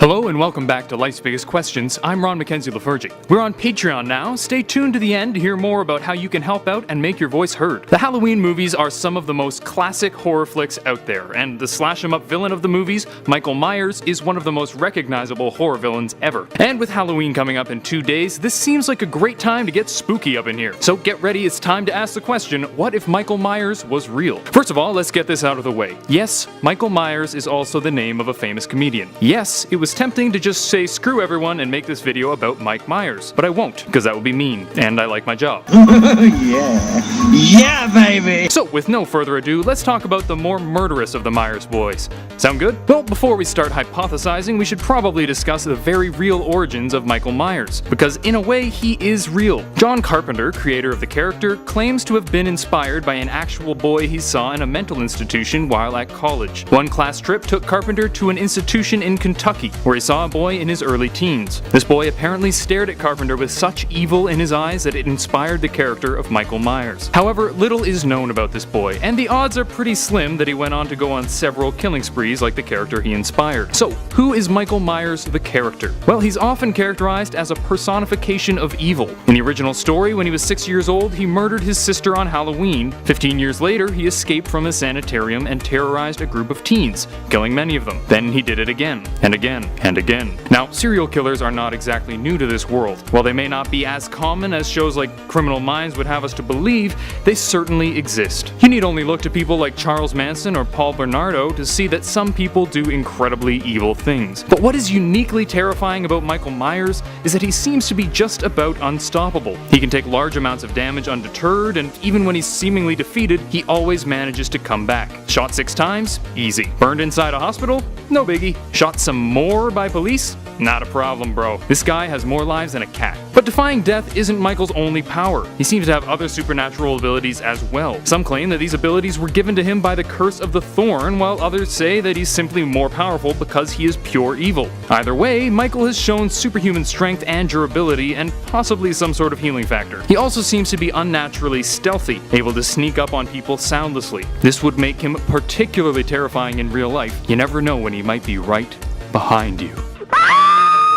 Hello and welcome back to Life's Biggest Questions. I'm Ron Mackenzie Lafergie. We're on Patreon now. Stay tuned to the end to hear more about how you can help out and make your voice heard. The Halloween movies are some of the most classic horror flicks out there, and the slash-em-up villain of the movies, Michael Myers, is one of the most recognizable horror villains ever. And with Halloween coming up in 2 days, this seems like a great time to get spooky up in here. So get ready, it's time to ask the question, what if Michael Myers was real? First of all, let's get this out of the way. Yes, Michael Myers is also the name of a famous comedian. Yes, it was tempting to just say screw everyone and make this video about Mike Myers, but I won't, because that would be mean, and I like my job. Yeah, baby! So, with no further ado, let's talk about the more murderous of the Myers boys. Sound good? Well, before we start hypothesizing, we should probably discuss the very real origins of Michael Myers, because in a way, he is real. John Carpenter, creator of the character, claims to have been inspired by an actual boy he saw in a mental institution while at college. One class trip took Carpenter to an institution in Kentucky, where he saw a boy in his early teens. This boy apparently stared at Carpenter with such evil in his eyes that it inspired the character of Michael Myers. However, little is known about this boy, and the odds are pretty slim that he went on to go on several killing sprees like the character he inspired. So, who is Michael Myers the character? Well, he's often characterized as a personification of evil. In the original story, when he was 6 years old, he murdered his sister on Halloween. 15 years later, he escaped from a sanitarium and terrorized a group of teens, killing many of them. Then he did it again, and again, and again. Now, serial killers are not exactly new to this world. While they may not be as common as shows like Criminal Minds would have us to believe, they certainly exist. You need only look to people like Charles Manson or Paul Bernardo to see that some people do incredibly evil things. But what is uniquely terrifying about Michael Myers is that he seems to be just about unstoppable. He can take large amounts of damage undeterred, and even when he's seemingly defeated, he always manages to come back. Shot 6 times? Easy. Burned inside a hospital? No biggie. Shot some more by police? Not a problem, bro. This guy has more lives than a cat. But defying death isn't Michael's only power. He seems to have other supernatural abilities as well. Some claim that these abilities were given to him by the curse of the thorn, while others say that he's simply more powerful because he is pure evil. Either way, Michael has shown superhuman strength and durability, and possibly some sort of healing factor. He also seems to be unnaturally stealthy, able to sneak up on people soundlessly. This would make him particularly terrifying in real life. You never know when he might be right behind you.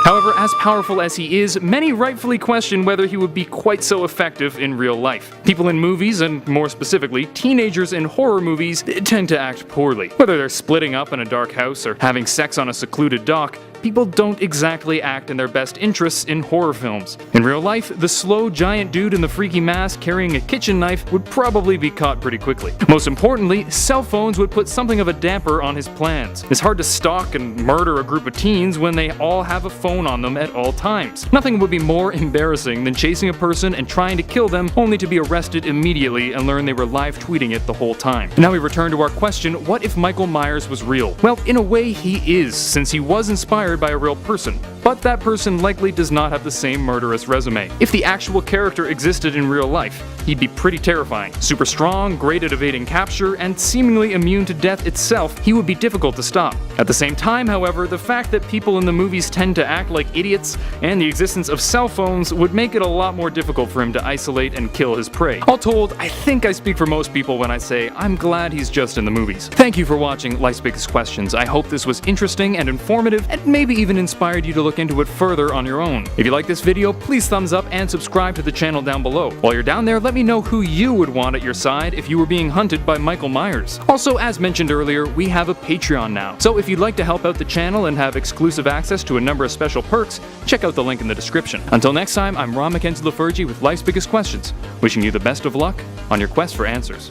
However, as powerful as he is, many rightfully question whether he would be quite so effective in real life. People in movies, and more specifically, teenagers in horror movies, tend to act poorly. Whether they're splitting up in a dark house or having sex on a secluded dock, people don't exactly act in their best interests in horror films. In real life, the slow giant dude in the freaky mask carrying a kitchen knife would probably be caught pretty quickly. Most importantly, cell phones would put something of a damper on his plans. It's hard to stalk and murder a group of teens when they all have a phone on them at all times. Nothing would be more embarrassing than chasing a person and trying to kill them only to be arrested immediately and learn they were live tweeting it the whole time. Now we return to our question, what if Michael Myers was real? Well, in a way he is, since he was inspired by a real person. But that person likely does not have the same murderous resume. If the actual character existed in real life, he'd be pretty terrifying. Super strong, great at evading capture, and seemingly immune to death itself, he would be difficult to stop. At the same time, however, the fact that people in the movies tend to act like idiots, and the existence of cell phones would make it a lot more difficult for him to isolate and kill his prey. All told, I think I speak for most people when I say I'm glad he's just in the movies. Thank you for watching Life's Biggest Questions. I hope this was interesting and informative, and maybe even inspired you to look into it further on your own. If you like this video, please thumbs up and subscribe to the channel down below. While you're down there, let me know who you would want at your side if you were being hunted by Michael Myers. Also, as mentioned earlier, we have a Patreon now. So if you'd like to help out the channel and have exclusive access to a number of special perks, check out the link in the description. Until next time, I'm Ron Mackenzie Lafergie with Life's Biggest Questions, wishing you the best of luck on your quest for answers.